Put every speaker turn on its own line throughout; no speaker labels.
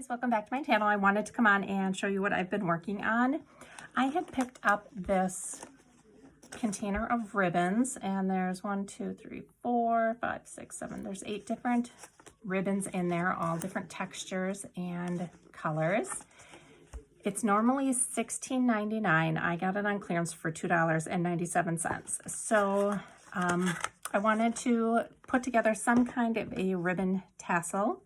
welcome back to my channel. I wanted to come on and show you what I've been working on. I had picked up this container of ribbons, and there's 1, 2, 3, 4, 5, 6, 7. There's 8 different ribbons in there, all different textures and colors. It's normally $16.99. I got it on clearance for $2.97. So I wanted to put together some kind of a ribbon tassel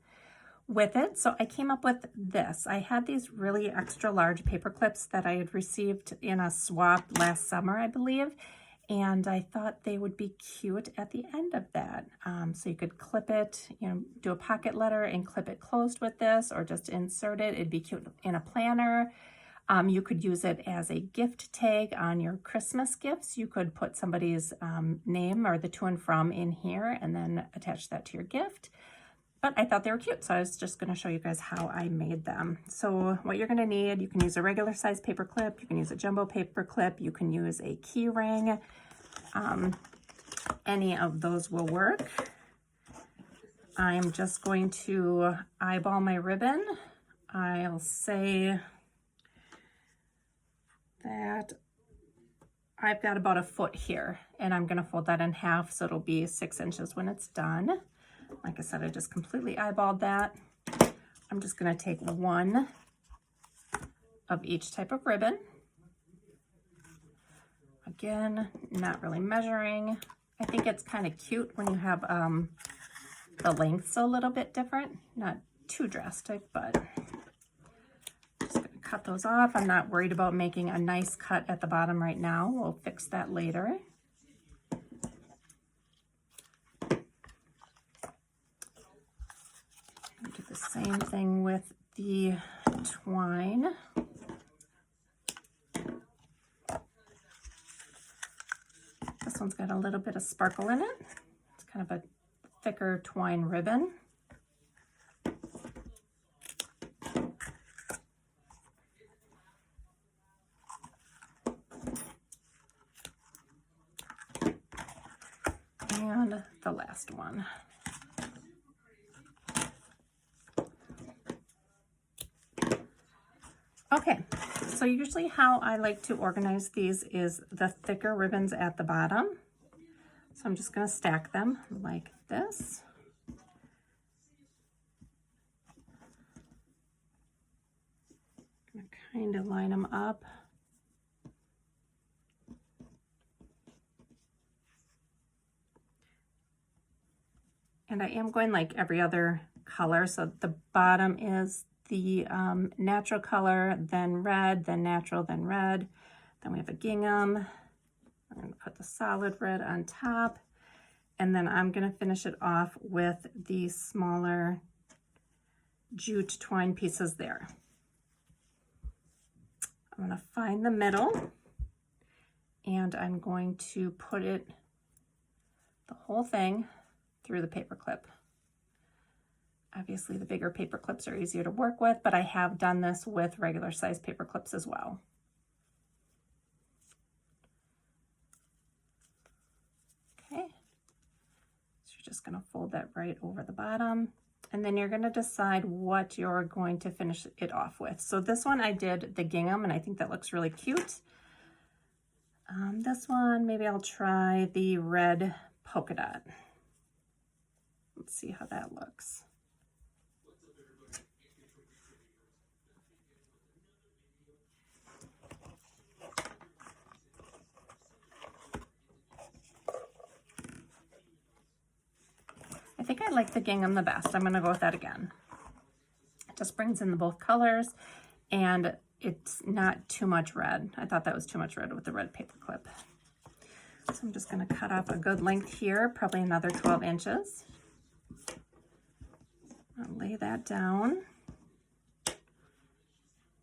with it. So I came up with this. I had these really extra large paper clips that I had received in a swap last summer, I believe. And I thought they would be cute at the end of that. So you could clip it, do a pocket letter and clip it closed with this, or just insert it. It'd be cute in a planner. You could use it as a gift tag on your Christmas gifts. You could put somebody's name or the to and from in here and then attach that to your gift. But I thought they were cute, so I was just going to show you guys how I made them. So what you're going to need, you can use a regular size paper clip, you can use a jumbo paper clip, you can use a key ring. Any of those will work. I'm just going to eyeball my ribbon. I'll say that I've got about 1 foot here, and I'm going to fold that in half so it'll be 6 inches when it's done. Like I said, I just completely eyeballed that. I'm just going to take 1 of each type of ribbon. Again, not really measuring. I think it's kind of cute when you have the lengths a little bit different. Not too drastic, but just going to cut those off. I'm not worried about making a nice cut at the bottom right now. We'll fix that later. Do the same thing with the twine. This one's got a little bit of sparkle in it. It's kind of a thicker twine ribbon. And the last one. Okay, so usually how I like to organize these is the thicker ribbons at the bottom. So I'm just going to stack them like this. I'm going to kind of line them up. And I am going like every other color. So the bottom is the natural color, then red, then natural, then red. Then we have a gingham. I'm going to put the solid red on top. And then I'm going to finish it off with the smaller jute twine pieces there. I'm going to find the middle, and I'm going to put it, the whole thing, through the paper clip. Obviously, the bigger paper clips are easier to work with, but I have done this with regular size paper clips as well. Okay, so you're just going to fold that right over the bottom, and then you're going to decide what you're going to finish it off with. So this one I did the gingham, and I think that looks really cute. This one, maybe I'll try the red polka dot. Let's see how that looks. I think I like the gingham the best. I'm going to go with that again. It just brings in both colors, and it's not too much red. I thought that was too much red with the red paper clip. So I'm just going to cut off a good length here, probably another 12 inches. I'll lay that down.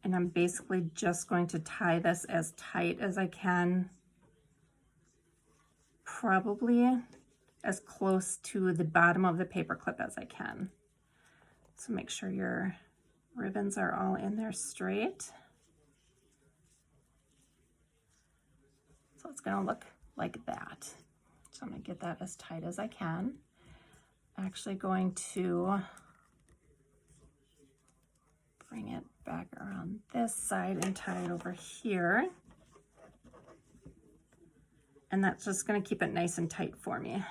And I'm basically just going to tie this as tight as I can, probably as close to the bottom of the paper clip as I can. So make sure your ribbons are all in there straight. So it's going to look like that. So I'm going to get that as tight as I can. I'm actually going to bring it back around this side and tie it over here. And that's just going to keep it nice and tight for me.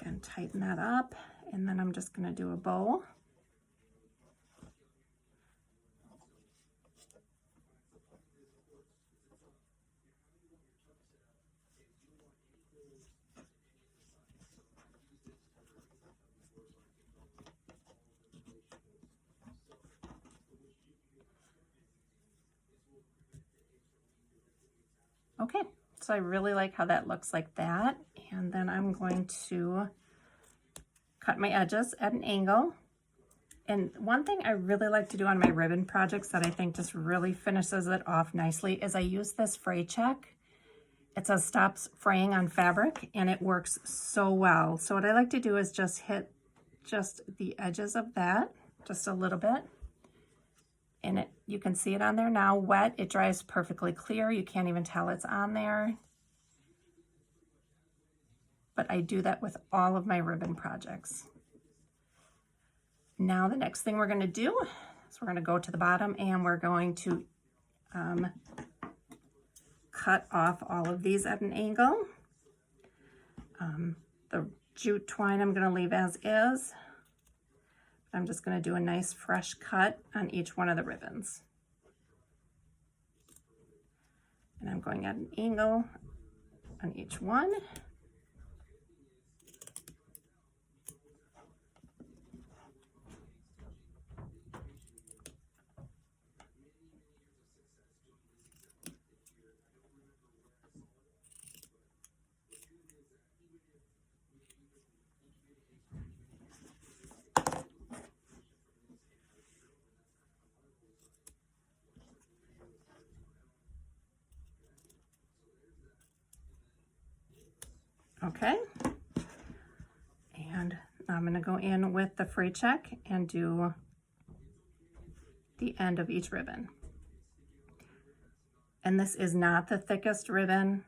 Again, tighten that up, and then I'm just going to do a bow. Okay, so I really like how that looks like that. And then I'm going to cut my edges at an angle. And one thing I really like to do on my ribbon projects that I think just really finishes it off nicely is I use this fray check. It says stops fraying on fabric, and it works so well. So what I like to do is just hit just the edges of that, just a little bit. And you can see it on there now, wet. It dries perfectly clear. You can't even tell it's on there. But I do that with all of my ribbon projects. Now the next thing we're going to do is we're going to go to the bottom and we're going to cut off all of these at an angle. The jute twine I'm going to leave as is. I'm just going to do a nice fresh cut on each one of the ribbons. And I'm going at an angle on each one. Okay, and I'm going to go in with the fray check and do the end of each ribbon. And this is not the thickest ribbon,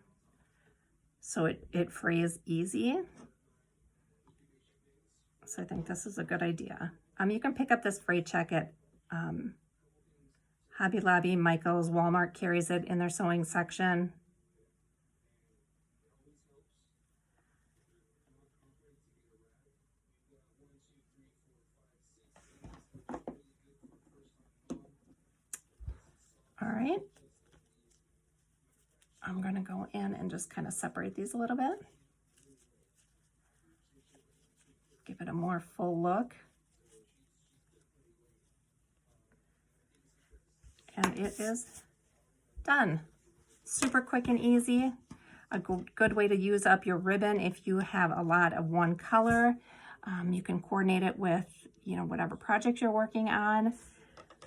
so it frays easy. So I think this is a good idea. You can pick up this fray check at Hobby Lobby, Michael's, Walmart carries it in their sewing section. All right, I'm going to go in and just kind of separate these a little bit. Give it a more full look. And it is done. Super quick and easy. A good way to use up your ribbon if you have a lot of one color. You can coordinate it with, whatever project you're working on.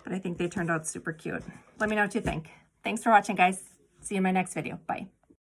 But I think they turned out super cute. Let me know what you think. Thanks for watching, guys. See you in my next video. Bye.